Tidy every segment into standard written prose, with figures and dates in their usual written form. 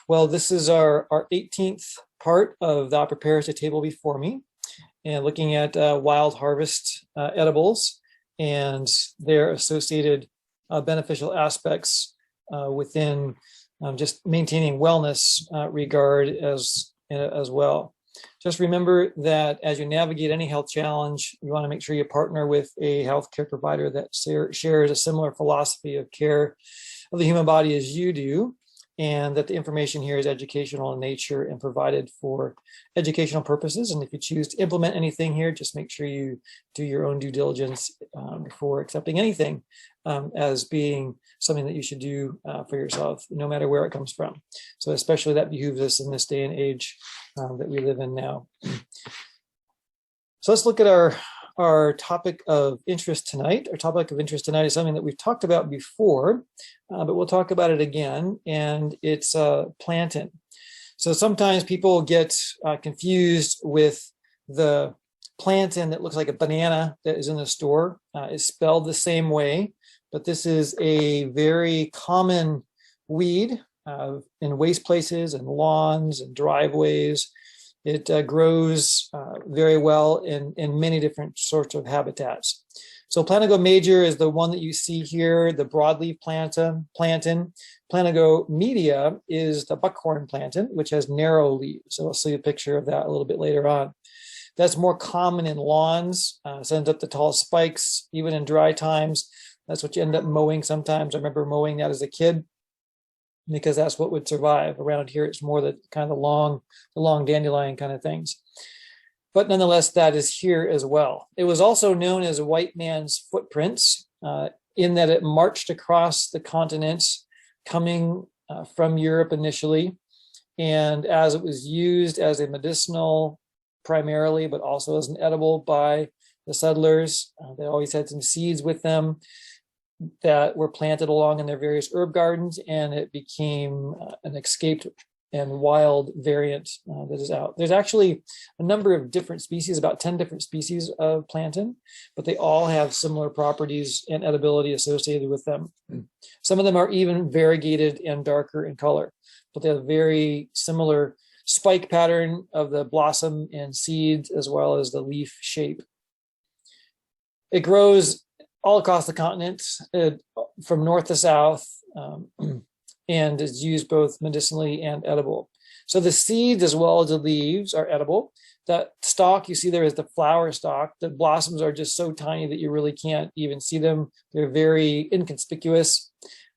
Well, this is our 18th part of thou preparest a table before me, and looking at wild harvest edibles and their associated beneficial aspects within just maintaining wellness regard as well. Just remember that as you navigate any health challenge, you want to make sure you partner with a healthcare provider that shares a similar philosophy of care of the human body as you do, and that the information here is educational in nature and provided for educational purposes. And if you choose to implement anything here, just make sure you do your own due diligence before accepting anything as being something that you should do for yourself, no matter where it comes from. So especially that behooves us in this day and age that we live in now. So let's look at our topic of interest tonight. Our topic of interest tonight is something that we've talked about before, but we'll talk about it again, and it's plantain. So sometimes people get confused with the plantain that looks like a banana that is in the store. It's spelled the same way, but this is a very common weed in waste places and lawns and driveways. It grows very well in many different sorts of habitats. So Plantago major is the one that you see here, the broadleaf plantain. Plantago media is the buckhorn plantain, which has narrow leaves. So I'll see a picture of that a little bit later on. That's more common in lawns, sends up the tall spikes, even in dry times. That's what you end up mowing sometimes. I remember mowing that as a kid, because that's what would survive. Around here, it's more the kind of the long dandelion kind of things. But nonetheless, that is here as well. It was also known as white man's footprints in that it marched across the continent, coming from Europe initially. And as it was used as a medicinal primarily, but also as an edible by the settlers, they always had some seeds with them that were planted along in their various herb gardens, and it became an escaped and wild variant that is out. There's actually a number of different species, about 10 different species of plantain, but they all have similar properties and edibility associated with them. Some of them are even variegated and darker in color, but they have a very similar spike pattern of the blossom and seeds, as well as the leaf shape. It grows all across the continent, from north to south, and is used both medicinally and edible. So the seeds as well as the leaves are edible. That stalk you see there is the flower stalk. The blossoms are just so tiny that you really can't even see them. They're very inconspicuous.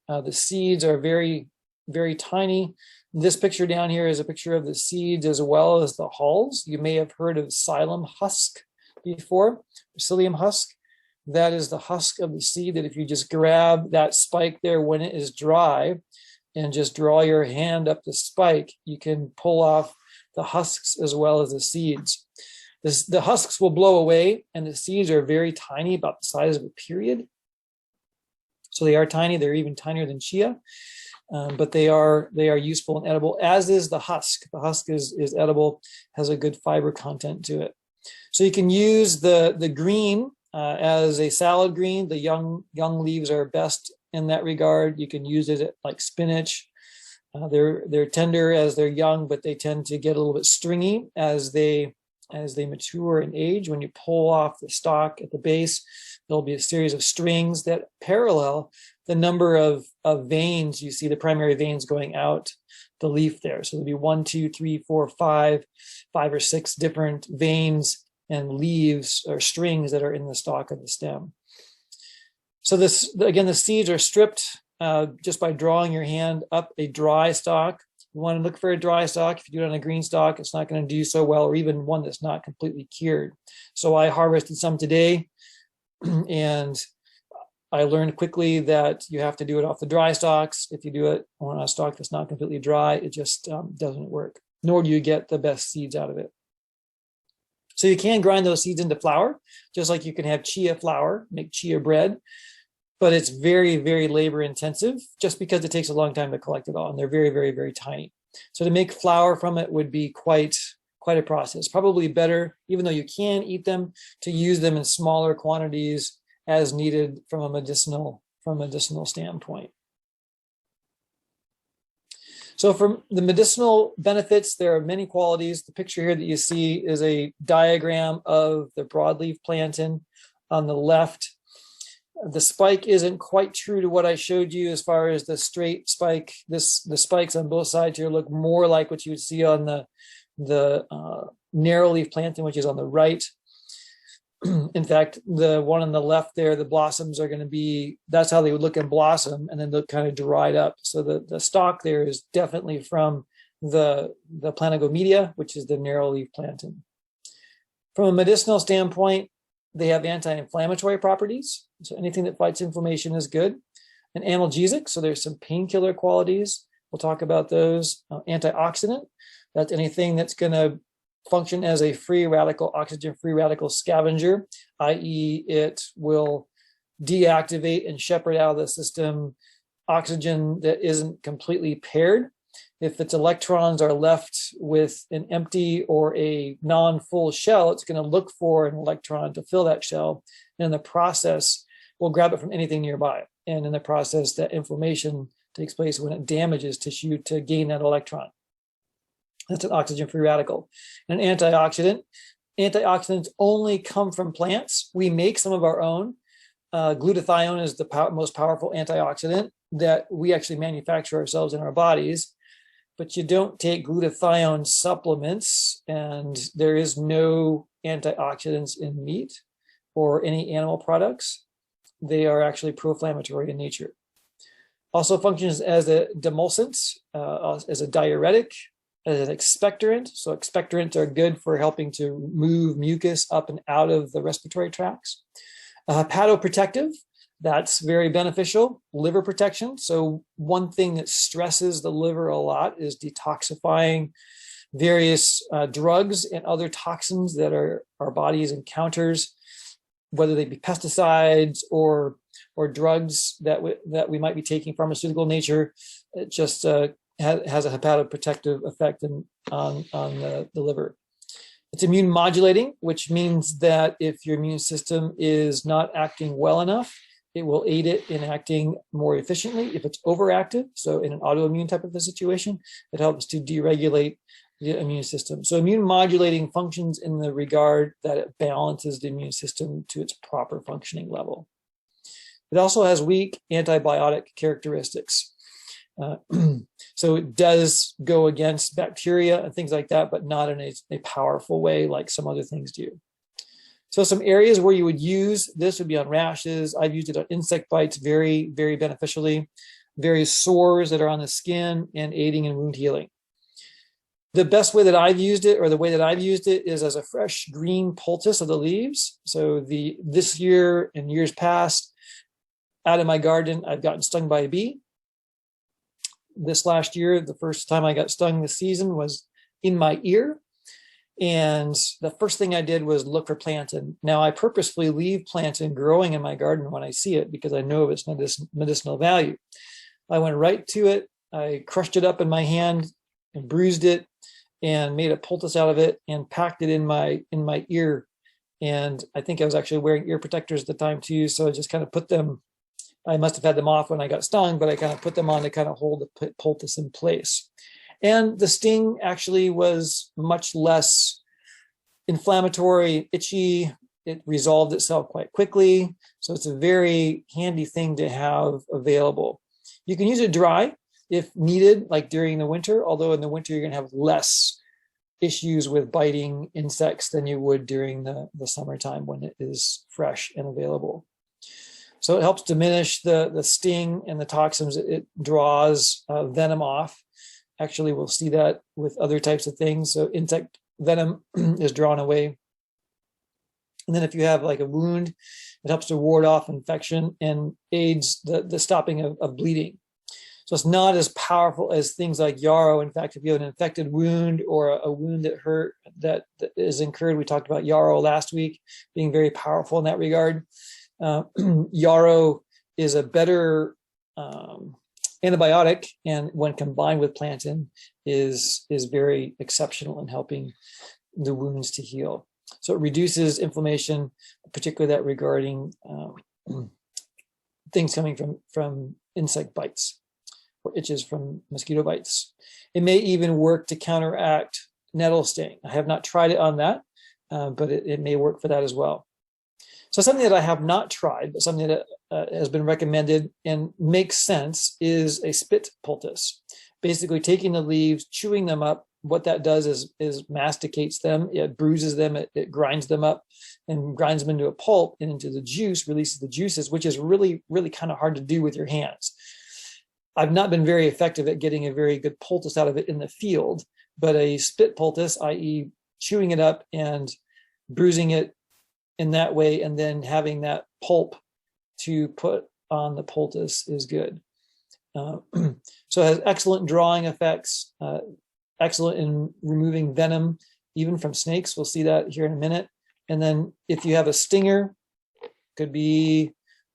The seeds are very, very tiny. This picture down here is a picture of the seeds as well as the hulls. You may have heard of psyllium husk before, psyllium husk. That is the husk of the seed that if you just grab that spike there when it is dry and just draw your hand up the spike, you can pull off the husks as well as the seeds. The husks will blow away, and the seeds are very tiny, about the size of a period. So they are tiny. They're even tinier than chia, but they are useful and edible, as is the husk. The husk is edible, has a good fiber content to it. So you can use the green as a salad green. The young leaves are best in that regard. You can use it like spinach. They're tender as they're young, but they tend to get a little bit stringy as they mature and age. When you pull off the stalk at the base, there'll be a series of strings that parallel the number of veins. You see the primary veins going out the leaf there. So there'll be 1, 2, 3, 4, 5 or 6 different veins and leaves or strings that are in the stalk of the stem. So this, again, the seeds are stripped just by drawing your hand up a dry stalk. You want to look for a dry stalk. If you do it on a green stalk, it's not going to do so well, or even one that's not completely cured. So I harvested some today, and I learned quickly that you have to do it off the dry stalks. If you do it on a stalk that's not completely dry, it just doesn't work, nor do you get the best seeds out of it. So you can grind those seeds into flour, just like you can have chia flour, make chia bread, but it's very, very labor intensive just because it takes a long time to collect it all, and they're very, very, very tiny. So to make flour from it would be quite a process. Probably better, even though you can eat them, to use them in smaller quantities as needed from a medicinal standpoint. So from the medicinal benefits, there are many qualities. The picture here that you see is a diagram of the broadleaf plantain. On the left, the spike isn't quite true to what I showed you as far as the straight spike. The spikes on both sides here look more like what you would see on the narrowleaf plantain, which is on the right. In fact, the one on the left there, the blossoms are going to be, that's how they would look in blossom, and then they'll kind of dried up. So the stalk there is definitely from the Planagomedia, which is the narrowleaf plantain. From a medicinal standpoint, they have anti-inflammatory properties. So anything that fights inflammation is good. An analgesic, so there's some painkiller qualities. We'll talk about those. Antioxidant, that's anything that's going to function as a free radical, oxygen-free radical scavenger, i.e. it will deactivate and shepherd out of the system oxygen that isn't completely paired. If its electrons are left with an empty or a non-full shell, it's going to look for an electron to fill that shell. And in the process, we'll grab it from anything nearby. And in the process, that inflammation takes place when it damages tissue to gain that electron. That's an oxygen-free radical. And an antioxidant. Antioxidants only come from plants. We make some of our own. Glutathione is the most powerful antioxidant that we actually manufacture ourselves in our bodies. But you don't take glutathione supplements, and there is no antioxidants in meat or any animal products. They are actually pro-inflammatory in nature. Also functions as a demulcent, as a diuretic, as an expectorant. So expectorants are good for helping to move mucus up and out of the respiratory tracts. Hepatoprotective, that's very beneficial. Liver protection. So one thing that stresses the liver a lot is detoxifying various drugs and other toxins that our bodies encounters, whether they be pesticides or drugs that we might be taking, pharmaceutical nature. It just has a hepatoprotective effect on the liver. It's immune modulating, which means that if your immune system is not acting well enough, it will aid it in acting more efficiently. If it's overactive, so in an autoimmune type of a situation, it helps to deregulate the immune system. So immune modulating functions in the regard that it balances the immune system to its proper functioning level. It also has weak antibiotic characteristics. So it does go against bacteria and things like that, but not in a powerful way like some other things do. So some areas where you would use this would be on rashes. I've used it on insect bites very, very beneficially, various sores that are on the skin, and aiding in wound healing. The best way that I've used it, or the way that I've used it, is as a fresh green poultice of the leaves. So this year and years past, out of my garden, I've gotten stung by a bee. This last year, the first time I got stung this season was in my ear. And the first thing I did was look for plantain. Now, I purposefully leave plantain growing in my garden when I see it because I know of its medicinal value. I went right to it. I crushed it up in my hand and bruised it and made a poultice out of it and packed it in my ear. And I think I was actually wearing ear protectors at the time too. So I just kind of put them, I must have had them off when I got stung, but I kind of put them on to kind of hold the poultice in place. And the sting actually was much less inflammatory, itchy. It resolved itself quite quickly. So it's a very handy thing to have available. You can use it dry if needed, like during the winter, although in the winter you're going to have less issues with biting insects than you would during the summertime when it is fresh and available. So it helps diminish the sting and the toxins. It draws venom off. Actually, we'll see that with other types of things. So insect venom is drawn away. And then if you have like a wound, it helps to ward off infection and aids the stopping of bleeding. So it's not as powerful as things like yarrow. In fact, if you have an infected wound or a wound that hurt, that is incurred, we talked about yarrow last week, being very powerful in that regard. Yarrow is a better antibiotic, and when combined with plantain is very exceptional in helping the wounds to heal. So it reduces inflammation, particularly that regarding things coming from insect bites or itches from mosquito bites. It may even work to counteract nettle sting. I have not tried it on that, but it may work for that as well. So something that I have not tried, but something that has been recommended and makes sense is a spit poultice. Basically taking the leaves, chewing them up. What that does is masticates them, it bruises them, it grinds them up and grinds them into a pulp and into the juice, releases the juices, which is really, really kind of hard to do with your hands. I've not been very effective at getting a very good poultice out of it in the field, but a spit poultice, i.e. chewing it up and bruising it in that way and then having that pulp to put on the poultice is good. So it has excellent drawing effects, excellent in removing venom, even from snakes. We'll see that here in a minute. And then if you have a stinger, could be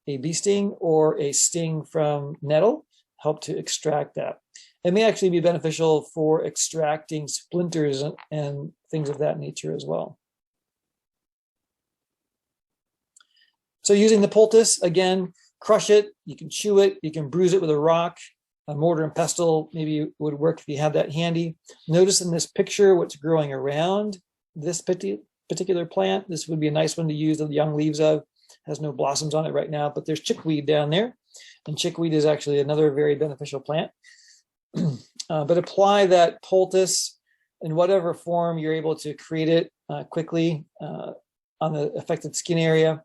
a bee sting or a sting from nettle, help to extract that. It may actually be beneficial for extracting splinters and things of that nature as well. So using the poultice, again, crush it, you can chew it, you can bruise it with a rock, a mortar and pestle maybe would work if you have that handy. Notice in this picture what's growing around this particular plant. This would be a nice one to use the young leaves of. Has no blossoms on it right now, but there's chickweed down there. And chickweed is actually another very beneficial plant. But apply that poultice in whatever form you're able to create it quickly on the affected skin area.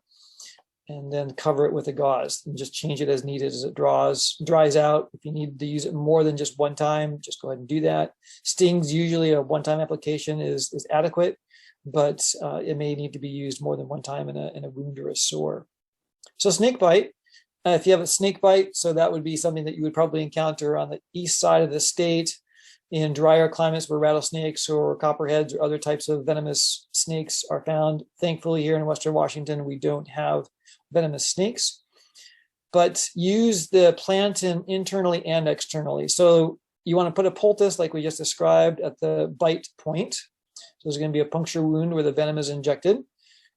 And then cover it with a gauze and just change it as needed as it dries out. If you need to use it more than just one time, just go ahead and do that. Stings, usually a one-time application is adequate, but it may need to be used more than one time in a wound or a sore. So snake bite, if you have a snake bite, so that would be something that you would probably encounter on the east side of the state in drier climates where rattlesnakes or copperheads or other types of venomous snakes are found. Thankfully, here in Western Washington, we don't have venomous snakes, but use the plantain internally and externally. So you want to put a poultice like we just described at the bite point. So there's going to be a puncture wound where the venom is injected.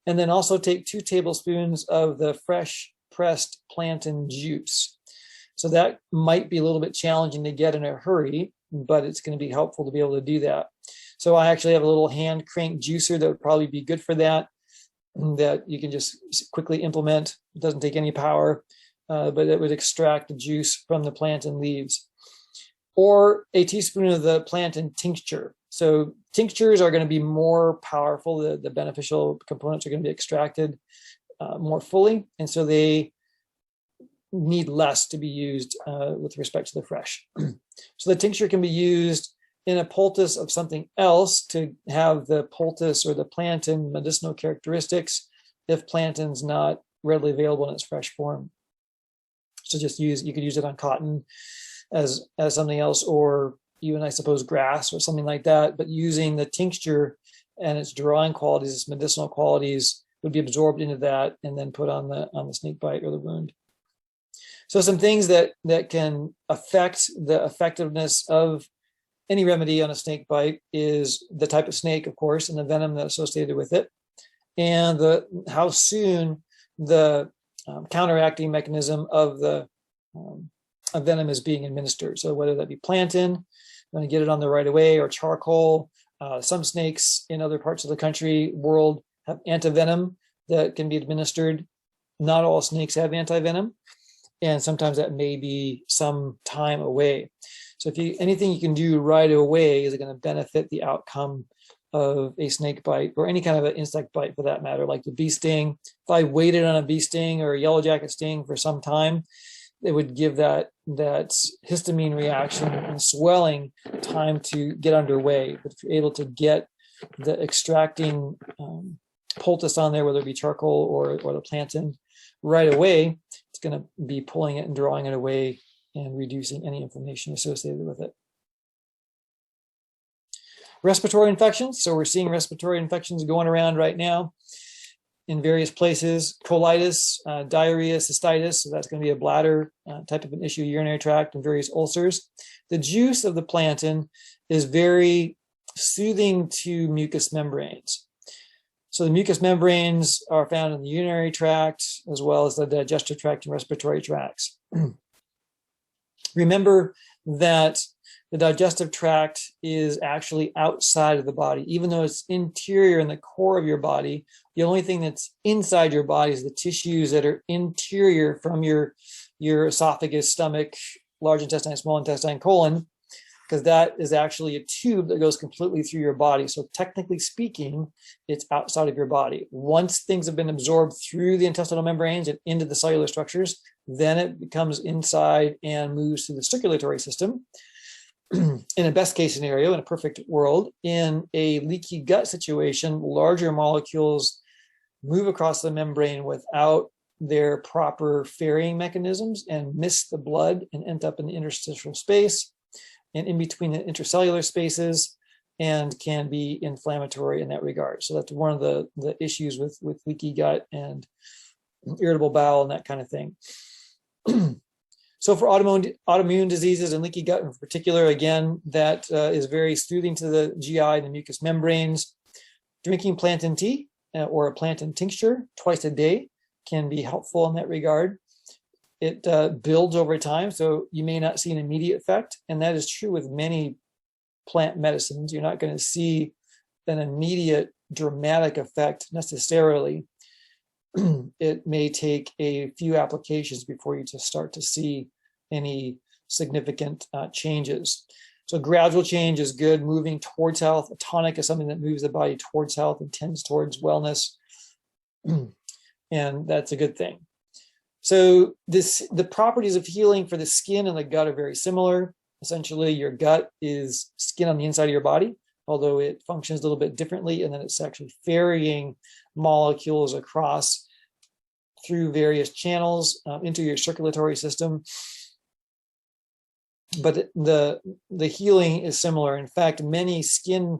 And then also take 2 tablespoons of the fresh pressed plantain juice. So that might be a little bit challenging to get in a hurry, but it's going to be helpful to be able to do that. So I actually have a little hand crank juicer that would probably be good for that you can just quickly implement. It doesn't take any power, but it would extract the juice from the plantain leaves. Or a teaspoon of the plantain tincture. So tinctures are going to be more powerful. The beneficial components are going to be extracted more fully, and so they need less to be used with respect to the fresh. So the tincture can be used in a poultice of something else to have the poultice or the plantain medicinal characteristics if plantain's not readily available in its fresh form. So you could use it on cotton as something else, or even I suppose grass or something like that, but using the tincture and its drawing qualities, its medicinal qualities would be absorbed into that and then put on the snake bite or the wound. So some things that can affect the effectiveness of any remedy on a snake bite is the type of snake, of course, and the venom that's associated with it, and how soon the counteracting mechanism of the venom is being administered. So whether that be plantain, going to get it on the right away, or charcoal. Some snakes in other parts of the world have antivenom that can be administered. Not all snakes have antivenom, and sometimes that may be some time away. So anything you can do right away is going to benefit the outcome of a snake bite or any kind of an insect bite for that matter, like the bee sting. If I waited on a bee sting or a yellow jacket sting for some time, it would give that histamine reaction and swelling time to get underway. But if you're able to get the extracting poultice on there, whether it be charcoal or the plantain, right away, it's going to be pulling it and drawing it away and reducing any inflammation associated with it. Respiratory infections. So we're seeing respiratory infections going around right now in various places. Colitis, diarrhea, cystitis. So that's going to be a bladder type of an issue, urinary tract, and various ulcers. The juice of the plantain is very soothing to mucous membranes. So the mucous membranes are found in the urinary tract as well as the digestive tract and respiratory tracts. Remember that the digestive tract is actually outside of the body. Even though it's interior in the core of your body, the only thing that's inside your body is the tissues that are interior from your esophagus, stomach, large intestine, small intestine, colon, because that is actually a tube that goes completely through your body. So technically speaking, it's outside of your body. Once things have been absorbed through the intestinal membranes and into the cellular structures, then it becomes inside and moves through the circulatory system. In a best case scenario, in a perfect world, in a leaky gut situation, larger molecules move across the membrane without their proper ferrying mechanisms and miss the blood and end up in the interstitial space and in between the intercellular spaces, and can be inflammatory in that regard. So that's one of the issues with leaky gut and irritable bowel and that kind of thing. So for autoimmune diseases and leaky gut in particular, again, that is very soothing to the GI and the mucous membranes. Drinking plantain tea or a plantain tincture twice a day can be helpful in that regard. It builds over time, so you may not see an immediate effect, and that is true with many plant medicines. You're not going to see an immediate dramatic effect necessarily. It may take a few applications before you just start to see any significant changes. So gradual change is good, moving towards health. A tonic is something that moves the body towards health and tends towards wellness, and that's a good thing. So the properties of healing for the skin and the gut are very similar. Essentially, your gut is skin on the inside of your body, although it functions a little bit differently, and then it's actually ferrying molecules across through various channels into your circulatory system. But the healing is similar. In fact, many skin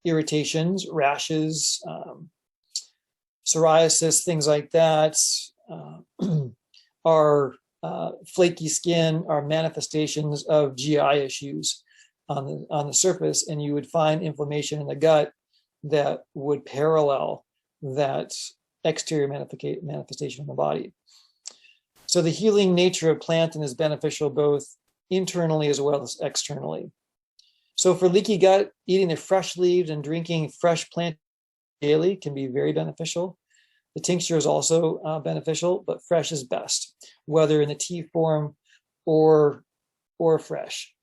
irritations, rashes, psoriasis, things like that, are flaky skin, are manifestations of GI issues on the surface, and you would find inflammation in the gut that would parallel that exterior manifestation in the body. So the healing nature of plantain is beneficial both internally as well as externally. So for leaky gut, eating the fresh leaves and drinking fresh plantain daily can be very beneficial. The tincture is also beneficial, but fresh is best, whether in the tea form or fresh.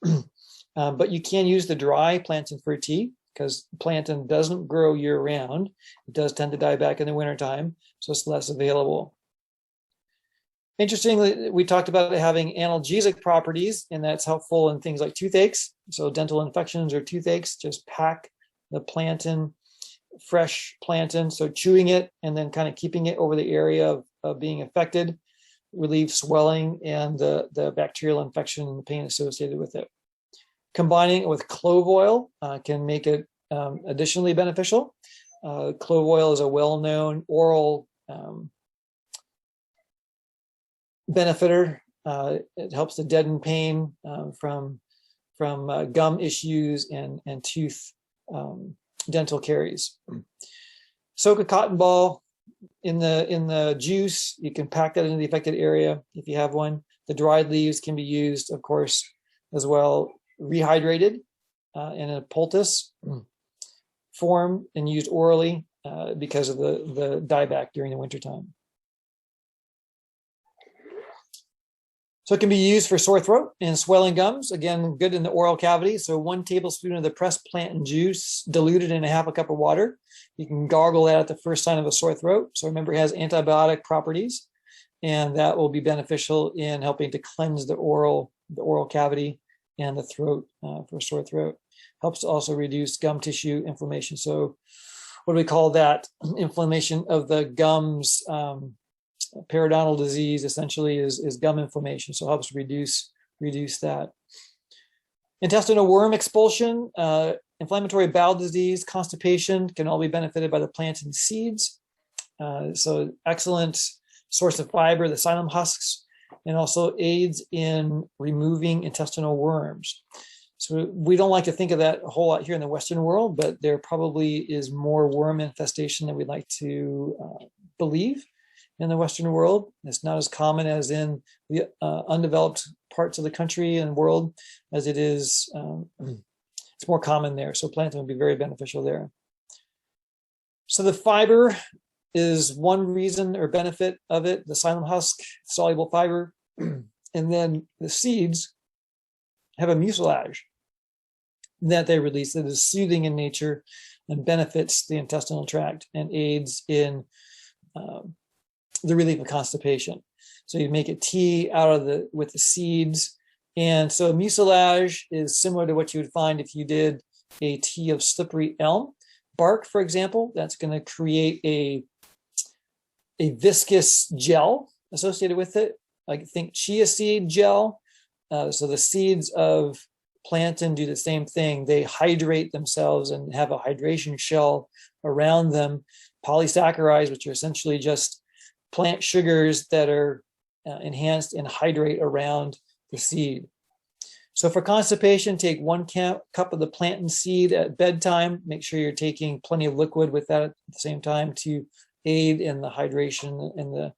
But you can use the dry plantain for tea because plantain doesn't grow year round. It does tend to die back in the wintertime, so it's less available. Interestingly, we talked about it having analgesic properties, and that's helpful in things like toothaches. So dental infections or toothaches, just pack the plantain, fresh plantain, so chewing it and then kind of keeping it over the area of being affected relieves swelling and the bacterial infection and the pain associated with it. Combining it with clove oil can make it additionally beneficial. Clove oil is a well-known oral benefiter. It helps to deaden pain from gum issues and tooth dental caries. Soak a cotton ball in the juice. You can pack that into the affected area if you have one. The dried leaves can be used, of course, as well, rehydrated in a poultice form and used orally because of the dieback during the wintertime. So it can be used for sore throat and swelling gums. Again, good in the oral cavity. So 1 tablespoon of the pressed plantain juice diluted in a half a cup of water. You can gargle that at the first sign of a sore throat. So remember, it has antibiotic properties, and that will be beneficial in helping to cleanse the oral cavity and the throat for sore throat. Helps to also reduce gum tissue inflammation. So what do we call that? Inflammation of the gums. Periodontal disease essentially is gum inflammation, so it helps reduce that. Intestinal worm expulsion, inflammatory bowel disease, constipation can all be benefited by the plantain seeds. So excellent source of fiber, the psyllium husks, and also aids in removing intestinal worms. So we don't like to think of that a whole lot here in the Western world, but there probably is more worm infestation than we'd like to believe in the Western world. It's not as common as in the undeveloped parts of the country and world, as it is, it's more common there. So plantain would be very beneficial there. So the fiber is one reason or benefit of it, the xylem husk, soluble fiber. And then the seeds have a mucilage that they release that is soothing in nature and benefits the intestinal tract and aids in the relief of constipation. So you make a tea out of with the seeds. And so mucilage is similar to what you would find if you did a tea of slippery elm bark, for example. That's going to create a viscous gel associated with it. Like think chia seed gel. So the seeds of plantain do the same thing. They hydrate themselves and have a hydration shell around them. Polysaccharides, which are essentially just plant sugars that are enhanced and hydrate around the seed. So for constipation, take 1 cup of the plantain seed at bedtime. Make sure you're taking plenty of liquid with that at the same time to aid in the hydration and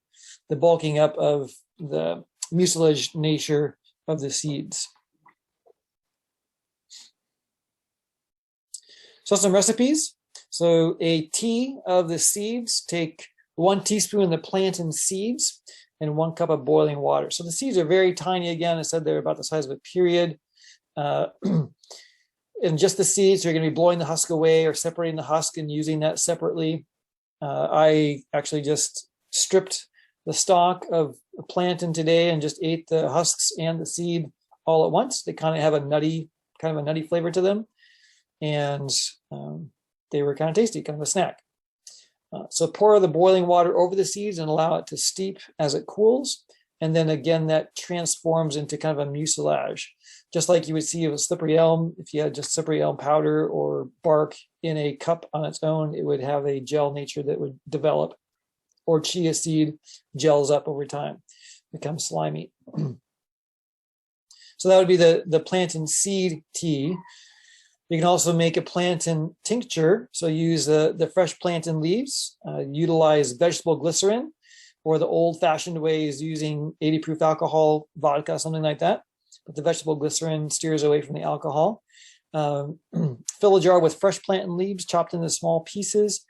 the bulking up of the mucilage nature of the seeds. So some recipes. So a tea of the seeds, take 1 teaspoon of the plantain seeds and 1 cup of boiling water. So the seeds are very tiny. Again, I said they're about the size of a period. And just the seeds, so you're going to be blowing the husk away or separating the husk and using that separately. I actually just stripped the stalk of plantain today and just ate the husks and the seed all at once. They kind of have a nutty flavor to them. And they were kind of tasty, kind of a snack. So pour the boiling water over the seeds and allow it to steep as it cools. And then again, that transforms into kind of a mucilage, just like you would see of a slippery elm. If you had just slippery elm powder or bark in a cup on its own, it would have a gel nature that would develop, or chia seed gels up over time, becomes slimy. So that would be the plantain seed tea. You can also make a plantain tincture. So use the fresh plantain leaves, utilize vegetable glycerin, or the old-fashioned way is using 80 proof alcohol, vodka, something like that. But the vegetable glycerin steers away from the alcohol. Fill a jar with fresh plantain leaves chopped into small pieces,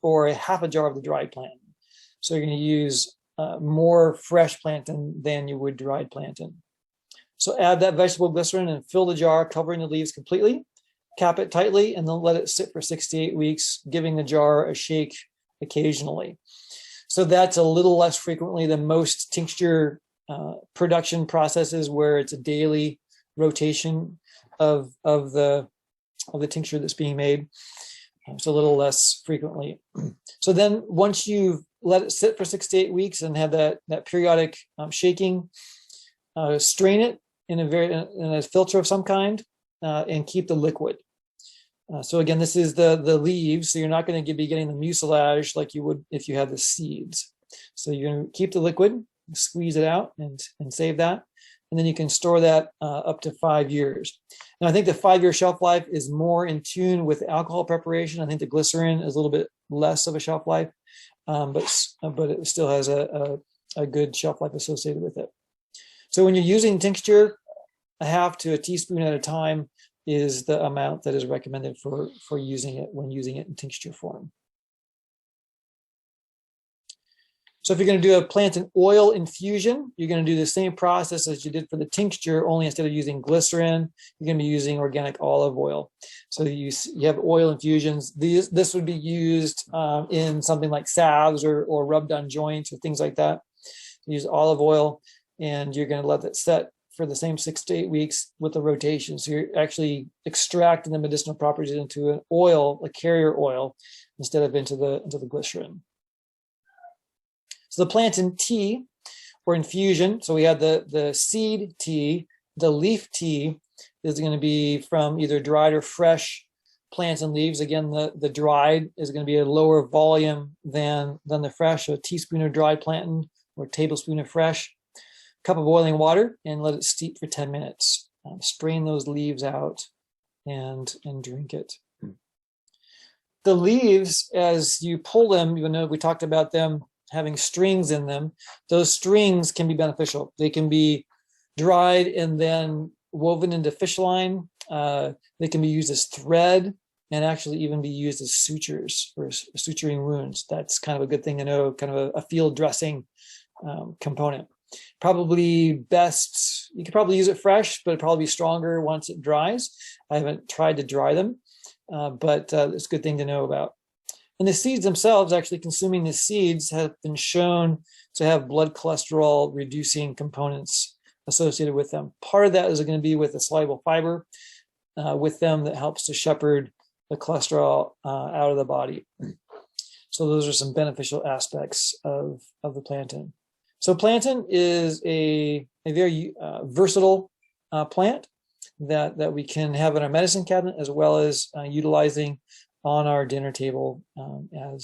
or a half a jar of the dried plantain. So you're going to use more fresh plantain than you would dried plantain. So add that vegetable glycerin and fill the jar, covering the leaves completely. Cap it tightly and then let it sit for 6 to 8 weeks, giving the jar a shake occasionally. So that's a little less frequently than most tincture production processes, where it's a daily rotation of the tincture that's being made. So a little less frequently. So then once you've let it sit for 6 to 8 weeks and have that periodic shaking, strain it in a filter of some kind, and keep the liquid. So again, this is the leaves, so you're not going to be getting the mucilage like you would if you had the seeds. So you're going to keep the liquid, squeeze it out, and save that, and then you can store that up to 5 years. And I think the 5-year shelf life is more in tune with alcohol preparation. I think the glycerin is a little bit less of a shelf life, but it still has a good shelf life associated with it. So when you're using tincture, a half to a teaspoon at a time is the amount that is recommended for using it when using it in tincture form. So if you're going to do a plantain oil infusion, you're going to do the same process as you did for the tincture, only instead of using glycerin, you're going to be using organic olive oil. So you have oil infusions. This would be used in something like salves or rubbed on joints or things like that. Use olive oil, and you're going to let that set for the same 6 to 8 weeks with the rotation. So you're actually extracting the medicinal properties into an oil, a carrier oil, instead of into the glycerin. So the plantain tea or infusion, so we had the seed tea, the leaf tea is going to be from either dried or fresh plantain leaves. Again, the dried is going to be a lower volume than the fresh, so a teaspoon of dried plantain or a tablespoon of fresh, cup of boiling water, and let it steep for 10 minutes. Strain those leaves out and drink it. The leaves, as you pull them, even though we talked about them having strings in them, those strings can be beneficial. They can be dried and then woven into fish line. They can be used as thread and actually even be used as sutures for suturing wounds. That's kind of a good thing to know, kind of a field dressing component. Probably best, you could probably use it fresh, but it'd probably be stronger once it dries. I haven't tried to dry them, but it's a good thing to know about. And the seeds themselves, actually consuming the seeds, have been shown to have blood cholesterol reducing components associated with them. Part of that is going to be with the soluble fiber with them that helps to shepherd the cholesterol out of the body. So those are some beneficial aspects of the plantain. So plantain is a very versatile plant that we can have in our medicine cabinet, as well as utilizing on our dinner table as